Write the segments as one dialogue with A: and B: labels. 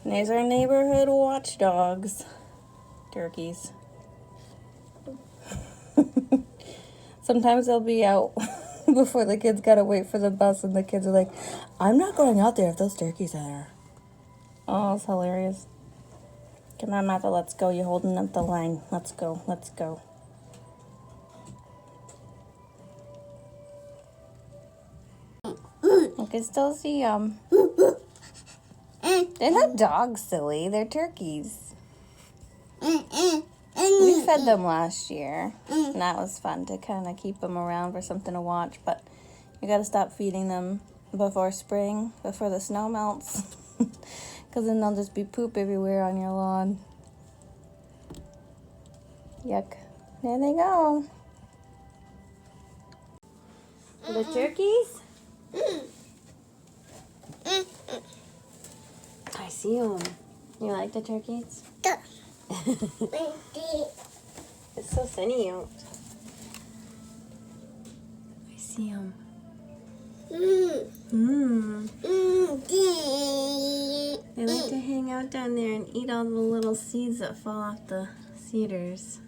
A: And there's our neighborhood watchdogs. Turkeys. Sometimes they'll be out before the kids gotta wait for the bus, and the kids are like, I'm not going out there if those turkeys are there. Oh, it's hilarious. Come on, Martha, let's go. You're holding up the line. Let's go, let's go. I can still see them. They're not dogs, silly. They're turkeys. We fed them last year, and that was fun to kind of keep them around for something to watch, but you gotta stop feeding them before spring, before the snow melts, because then there'll just be poop everywhere on your lawn. Yuck. There they go. The turkeys? I see them. You like the turkeys? It's so sunny out. I see them. They like to hang out down there and eat all the little seeds that fall off the cedars.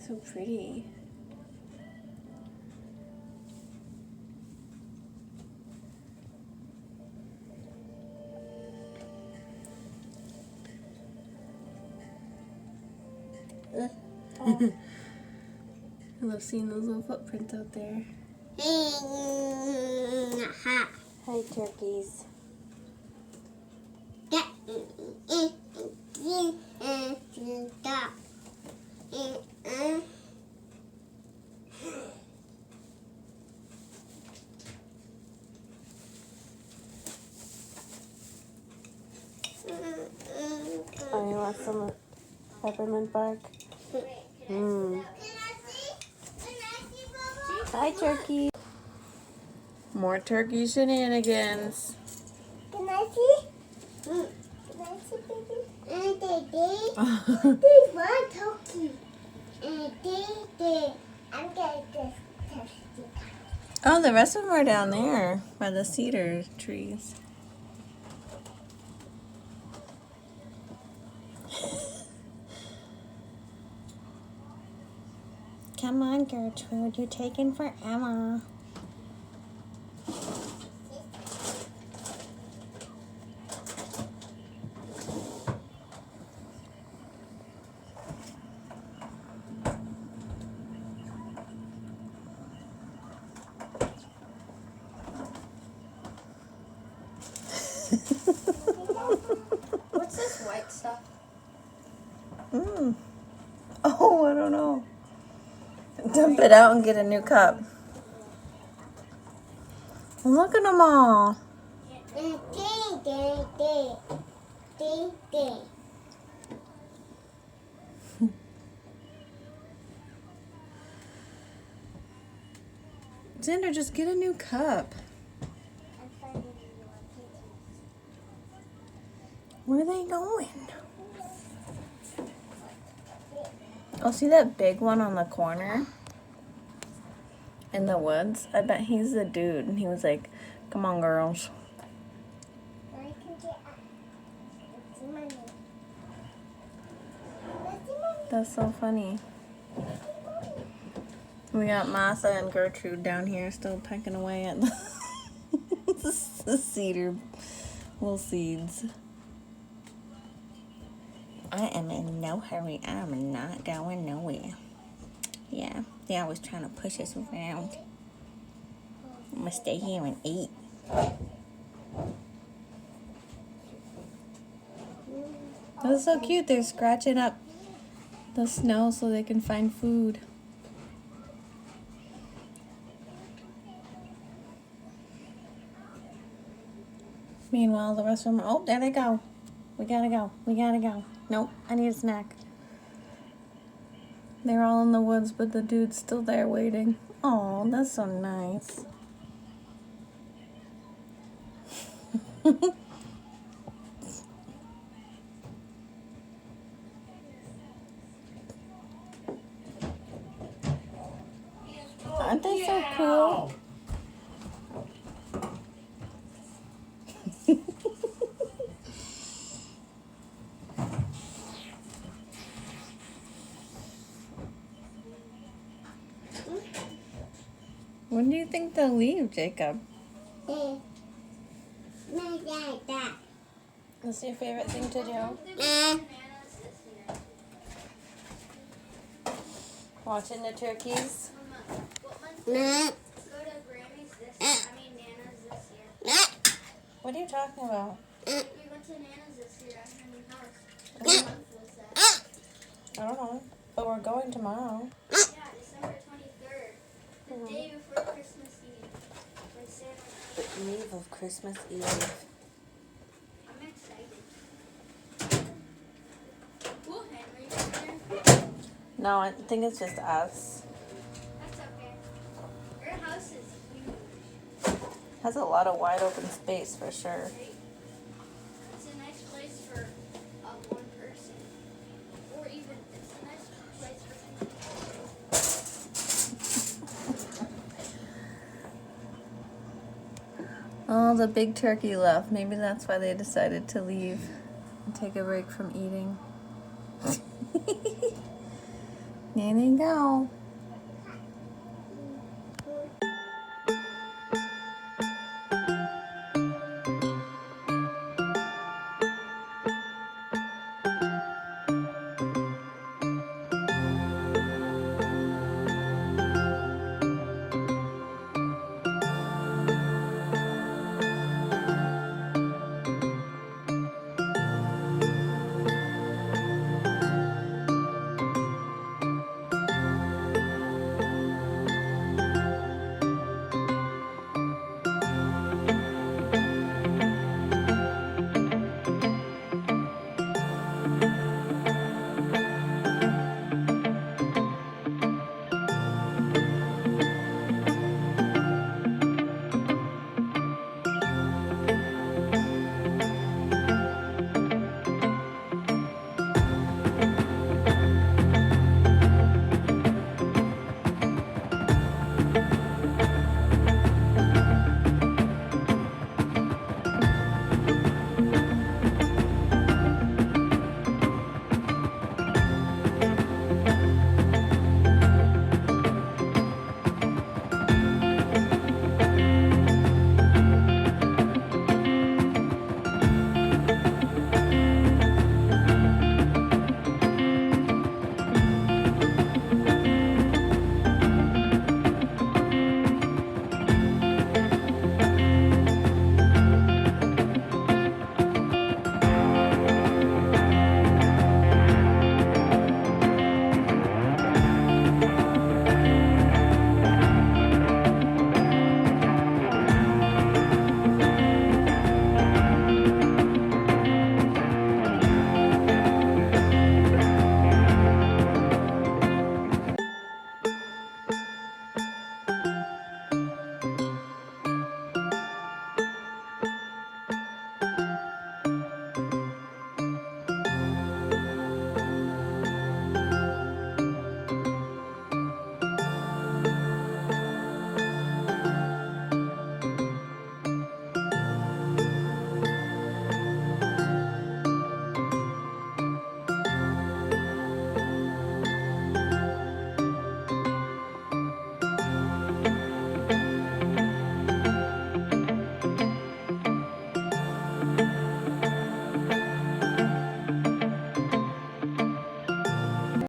A: So pretty. I love seeing those little footprints out there. Hi, turkeys. Oh, you want some peppermint bark? Hi, turkey. More turkey shenanigans.
B: Can I see? Can I see, baby? There's one turkey. I'm going to touch it.
A: Oh, the rest of them are down there by the cedar trees. Come on, Gertrude, you're taking forever.
B: What's this white stuff?
A: Oh, I don't know. Dump it out and get a new cup. Look at them all. Xander, just get a new cup. Where are they going? Oh, see that big one on the corner? In the woods? I bet he's the dude. And he was like, come on, girls. That's so funny. We got Martha and Gertrude down here still pecking away at the cedar little seeds. I am in no hurry. I'm not going nowhere. Yeah, they're always trying to push us around. I'm gonna stay here and eat. That's so cute. They're scratching up the snow so they can find food. Meanwhile, the rest of them, oh, there they go. We gotta go. We gotta go. Nope, I need a snack. They're all in the woods, but the dude's still there waiting. Oh, that's so nice. Aren't they so cool? When do you think they'll leave, Jacob? What's your favorite thing to do? Watching the turkeys? What are you talking about?
B: We went to Nana's this year at her new house. What month was that?
A: I don't know. But we're going tomorrow.
B: Yeah, December 23rd. The day before Christmas Eve. When Santa.
A: The eve of Christmas Eve.
B: I'm excited. Cool, Henry. There.
A: No, I think it's just us.
B: That's okay. Your house is huge.
A: Has a lot of wide open space for sure.
B: Right? It's a nice place for one person. Or even, it's a nice place for two people.
A: Oh, the big turkey left. Maybe that's why they decided to leave and take a break from eating. There they go.